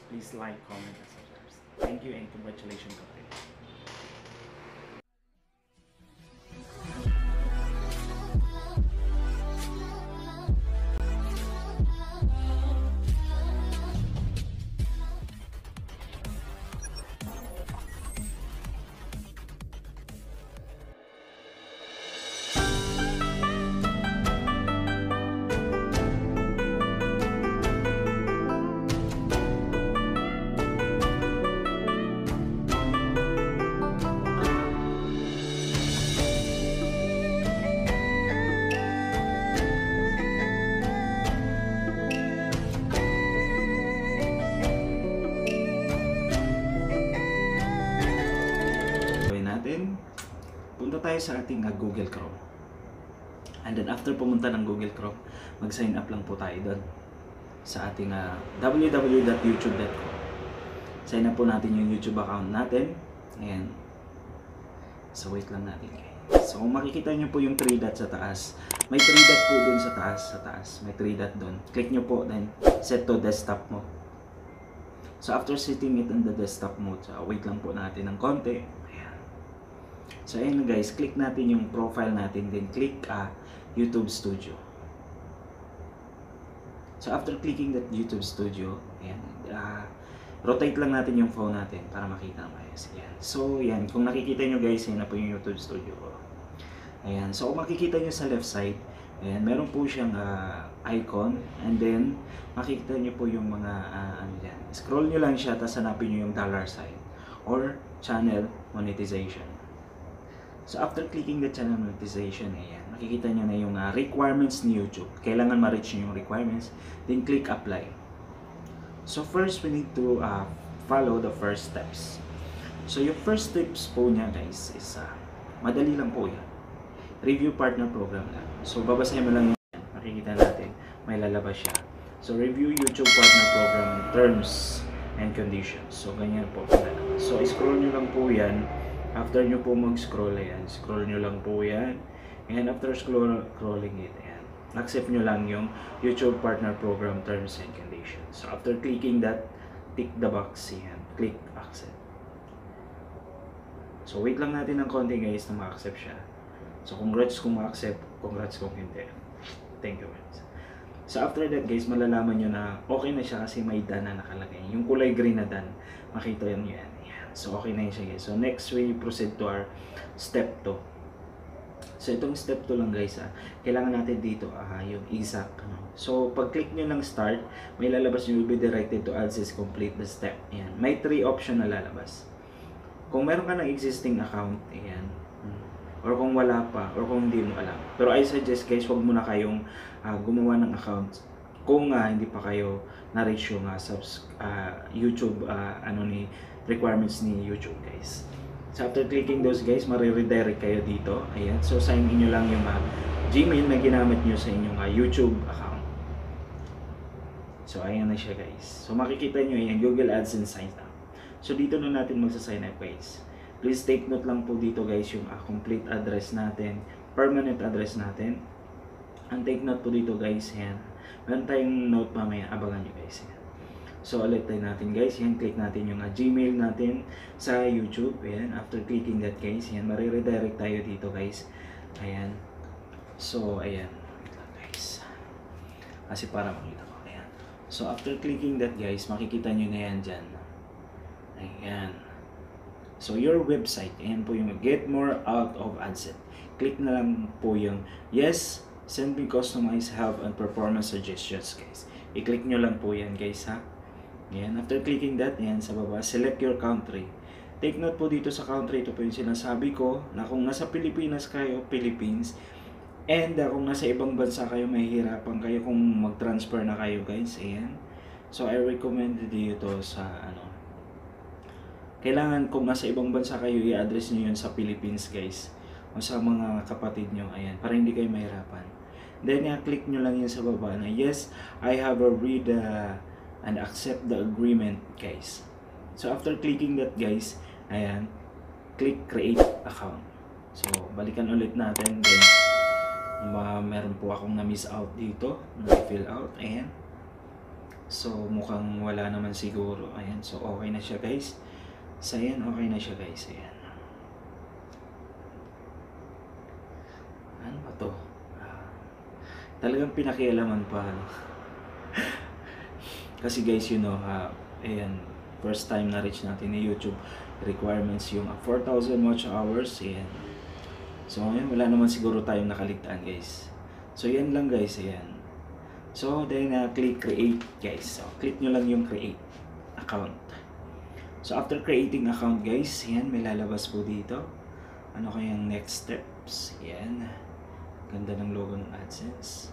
please like, comment, and subscribe. Thank you and congratulations already. Punta tayo sa ating Google Chrome. And then after pumunta ng Google Chrome, mag-sign up lang po tayo doon sa ating www.youtube.com. Sign up po natin yung YouTube account natin. Ayan. So wait lang natin guys. So kung makikita nyo po yung 3 dot sa taas, may 3 dot po doon sa taas. May 3 dot doon. Click nyo po, then set to desktop mode. So after setting it on the desktop mode, so wait lang po natin ng konti. So ayun guys, click natin yung profile natin, then click YouTube Studio. So after clicking that YouTube Studio, ayan, rotate lang natin yung phone natin para makita ng ayos. Ayan. So yan, kung nakikita nyo guys, yan na po yung YouTube Studio. Ayan, so kung makikita nyo sa left side, ayan, meron po siyang icon, and then makikita nyo po yung mga ano dyan. Scroll nyo lang siya, tapos hanapin nyo yung $sign or channel monetization. So after clicking the channel monetization, ayan, makikita nyo na yung requirements ni YouTube. Kailangan ma-reach nyo yung requirements, then click apply. So first, we need to follow the first steps. So yung first steps po niya guys is madali lang po yan. Review partner program lang. So babasahin mo lang yan, makikita natin, may lalabas siya. So review YouTube partner program terms and conditions. So ganyan po. So scroll nyo lang po yan. After nyo po mag-scroll, ayan, scroll nyo lang po yan. And after scrolling it, ayan, accept nyo lang yung YouTube Partner Program Terms and Conditions. So after clicking that, tick the box, ayan, click accept. So wait lang natin ng konti guys na ma-accept siya. So congrats kung ma-accept, congrats kung hindi. Thank you guys. So after that guys, malalaman nyo na okay na siya kasi may done na nakalagay. Yung kulay green na done, makita yun yan. So okay na yun siya guys. So next we proceed to our step 2. So itong step 2 lang guys, kailangan natin dito yung exact. So pag click nyo ng start, may lalabas nyo, will be directed to AdSense complete the step. Ayan. May 3 option na lalabas. Kung meron ka ng existing account, ayan, or kung wala pa, or kung hindi mo alam. Pero I suggest guys, huwag muna kayong gumawa ng account kung hindi pa kayo na-reach yung YouTube requirements ni YouTube guys. So after clicking those guys, mariredirect kayo dito. Ayan. So sign in nyo lang yung Gmail na ginamit nyo sa inyong YouTube account. So ayan na siya guys. So makikita nyo yan, Google AdSense sign up. So dito na natin magsa-sign up guys. Please take note lang po dito guys yung complete address natin, permanent address natin. And take note po dito guys, yan. Meron tayong note mamaya, abangan nyo guys. Yan. So ulit tayo natin guys, yan, click natin yung Gmail natin sa YouTube. Ayan, after clicking that guys, yan, mariredirect tayo dito guys. Ayan. So ayan, guys. Kasi para makita ko, ayan. So after clicking that guys, makikita nyo na yan dyan. Ayan. So your website, ayan po yung get more out of AdSense. Click na lang po yung yes, send me customized help and performance suggestions guys. I-click nyo lang po yan guys ha. Ayan. After clicking that, ayan, sa baba, select your country. Take note po dito sa country, ito po yung sinasabi ko, na kung nasa Pilipinas kayo, Philippines, and kung nasa ibang bansa kayo, mahihirapan kayo kung mag-transfer na kayo guys. Ayan. So I recommend dito sa kailangan kung nasa ibang bansa kayo, i-address nyo yun sa Philippines guys, o sa mga kapatid nyo, ayan, para hindi kayo mahirapan. Then click nyo lang yun sa baba na yes, I have read and accept the agreement guys. So after clicking that guys, ayan, click create account. So balikan ulit natin guys, meron po akong na miss out dito, na fill out. Ayan, So mukhang wala naman siguro. Ayan, so okay na siya guys. So ayan, okay na siya guys. Ayan. Ano ba to? Talagang pinakialaman pa. Ano? Kasi guys, ayan, first time na reach natin ni YouTube requirements yung 4,000 watch hours. Ayan. So ngayon wala naman siguro tayong nakaligtaan guys. So yan lang guys. Ayan. So then click create guys. So click nyo lang yung create account. So after creating account guys, ayan, may lalabas po dito. Ano kayang next steps? Ayan. Ganda ng logo ng AdSense.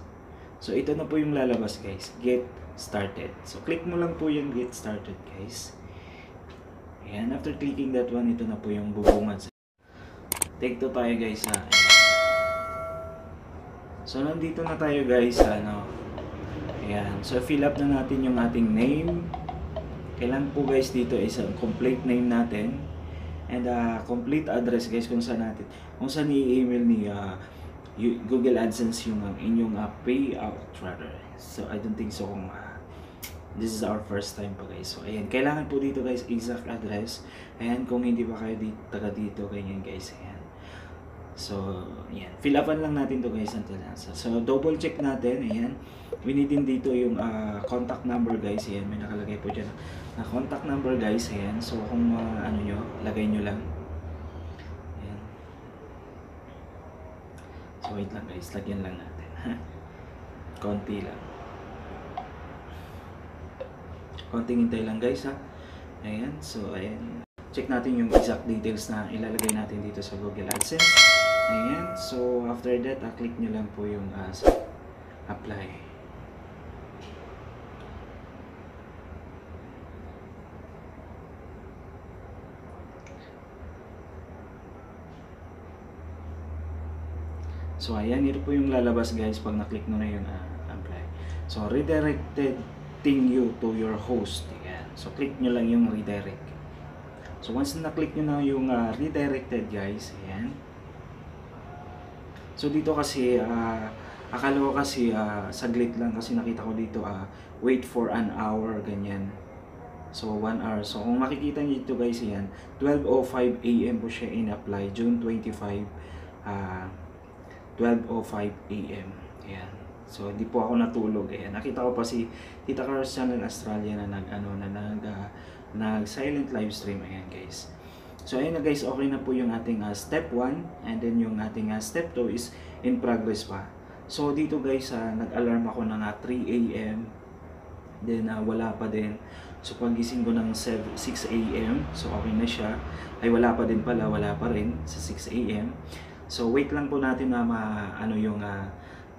So ito na po yung lalabas guys. Get started. So click mo lang po yung get started guys. Ayan. After clicking that one, ito na po yung bubungad. Take 2 tayo guys ha. So nandito na tayo guys. Ayan. So fill up na natin yung ating name. Kailan po guys dito is ang complete name natin. And complete address guys kung saan i-email ni Google AdSense yung inyong payout rather. So I don't think so kung this is our first time pa guys. So ayan, kailangan po dito guys exact address. Ayan, kung hindi pa kayo taga dito, ganyan guys. Ayan. So ayan, fill upan lang natin to guys until nasa. So double check natin. Ayan, we need din dito yung contact number guys. Ayan, may nakalagay po dyan na contact number guys. Ayan, so kung ano nyo, lagay nyo lang. So wait lang guys, lagyan lang natin. Konti lang. Konting hintay lang guys ha. Ayan, so ayan. Check natin yung exact details na ilalagay natin dito sa Google AdSense. Ayan, so after that, click nyo lang po yung apply. So ayan, ito po yung lalabas guys pag na-click mo na yung apply. So redirecting you to your host. Ayan. So click nyo lang yung redirect. So once na-click nyo na yung redirected guys, ayan. So dito kasi akala ko kasi saglit lang kasi nakita ko dito wait for an hour ganyan. So 1 hour. So kung makikita niyo dito guys, ayan, 12:05 AM po siya in-apply, June 25, 12:05 AM. Ayan. So hindi po ako natulog. Ayan. Nakita ko pa si Tita Car's Channel Australia na nag silent live stream. Ayan guys. So ayan na guys, okay na po yung ating step 1 and then yung ating step 2 is in progress pa. So dito guys, nag-alarm ako ng 3 AM. Then wala pa din. So pagising ko ng 6 AM, so okay na siya. Ay wala pa din pala, wala pa rin sa 6 AM. So wait lang po natin na yung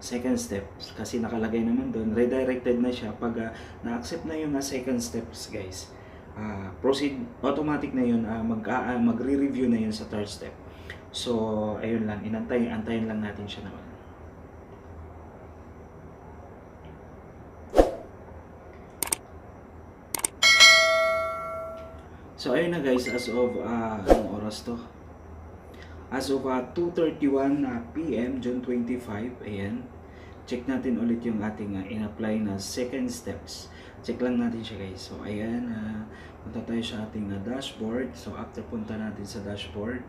second step kasi nakalagay naman doon redirected na siya. Pag na-accept na yung second steps guys, proceed automatic na yun, magre-review na yun sa third step. So ayun lang, antayin lang natin siya naman. So ayun na guys, as of anong oras to? As of 2:31 PM, June 25, ayan. Check natin ulit yung ating in-apply na second steps. Check lang natin siya guys. So ayan, punta tayo sa ating dashboard. So after punta natin sa dashboard,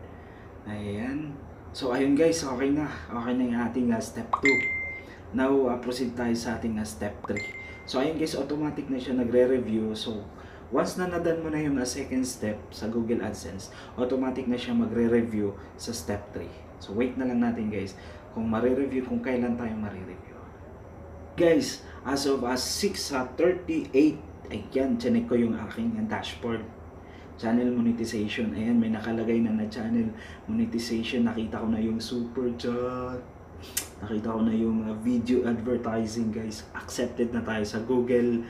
ayan. So ayun guys, okay na yung ating step 2. Now proceed tayo sa ating step 3. So ayun guys, automatic na siya nagre-review. So once na nadan mo na yung second step sa Google AdSense, automatic na siya magre-review sa step 3. So wait na lang natin guys kung mare-review, kung kailan tayo mare-review. Guys, as of 6:38, ayan, chinek ko yung aking dashboard. Channel monetization, ayan, may nakalagay na channel monetization. Nakita ko na yung super chat. Nakita ko na yung video advertising guys. Accepted na tayo sa Google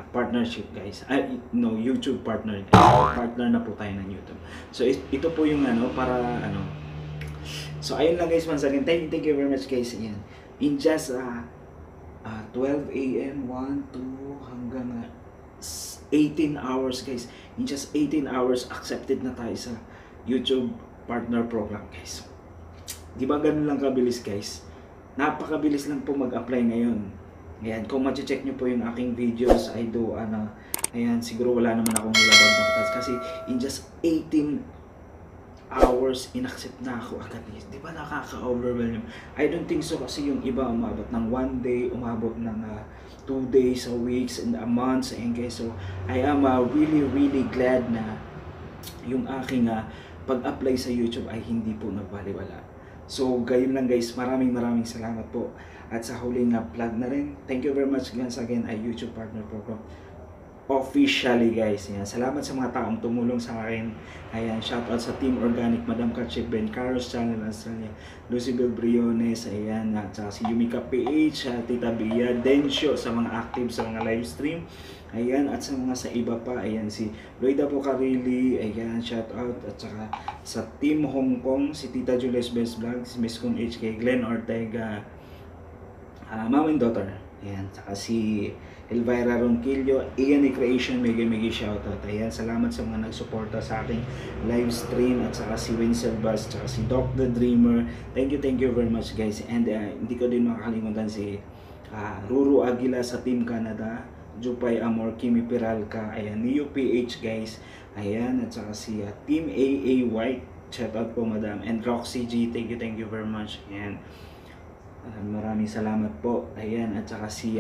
partnership guys. YouTube partner. Partner na po tayo ng YouTube. So ito po yung para So ayun lang guys, once again, thank you very much guys. Ayan. In just 12 AM, 1, 2 hanggang 18 hours guys. In just 18 hours accepted na tayo sa YouTube partner program guys. Di ba ganun lang kabilis guys? Napakabilis lang po mag-apply ngayon. Ayan, kung ma-check nyo po yung aking videos, I do, ayan, siguro wala naman akong nilabag na batas kasi in just 18 hours, inaccept na ako agad. Di ba nakaka-overwhelm? I don't think so kasi yung iba umabot ng 1 day, umabot ng 2 days, a weeks, and a month. And guys, so I am really, really glad na yung aking pag-apply sa YouTube ay hindi po nagbaliwala. So, gayon lang guys, maraming salamat po. At sa huling plug na rin, thank you very much once again ay YouTube Partner Program. Officially guys, yan. Salamat sa mga taong tumulong sa akin. Ayan, shoutout sa Team Organic, Madam Kachip, Ben Carlos Channel Australia, Lucibel Briones, ayan, at saka si Yumika PH, Tita Bia, Densyo sa mga active sa mga live stream. Ayan, at sa mga sa iba pa, ayan, si Loida Pocarili, ayan, shoutout, at saka sa Team Hong Kong, si Tita Julius Best Vlog, si Miss Kung HK, Glenn Ortega, Mom and Daughter, ayan, saka si Elvira Ronquillo, Ian Creation, mega shoutout. Ayan, salamat sa mga nagsuporta sa aking live stream, at saka si Winsel Bass, saka si Doc the Dreamer. Thank you very much guys. And hindi ko din makakalimutan si Ruru Aguila sa Team Canada, Jupay Amor, Kimi Piralca, ayan, Neo PH guys, ayan, at saka si Team AA White, shoutout po madam, and Roxy G, thank you very much. Ayan, maraming salamat po. Ayan, at saka si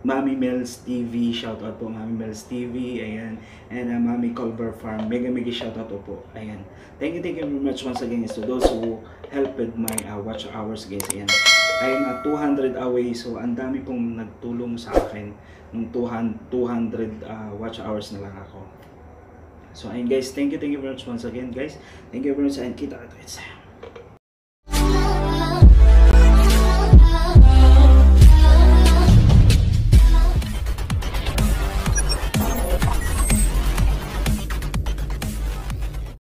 Mami Mel's TV, shoutout po Mami Mel's TV, ayan, and Mami Culver Farm, mega shoutout po, ayan. Thank you very much once again to those who helped my watch hours guys. Ayan, I am 200 away, so ang dami pong nagtulong sa akin nung 200 watch hours na lang ako. So ayun guys, thank you very much once again guys. Thank you very much, and kita-kits.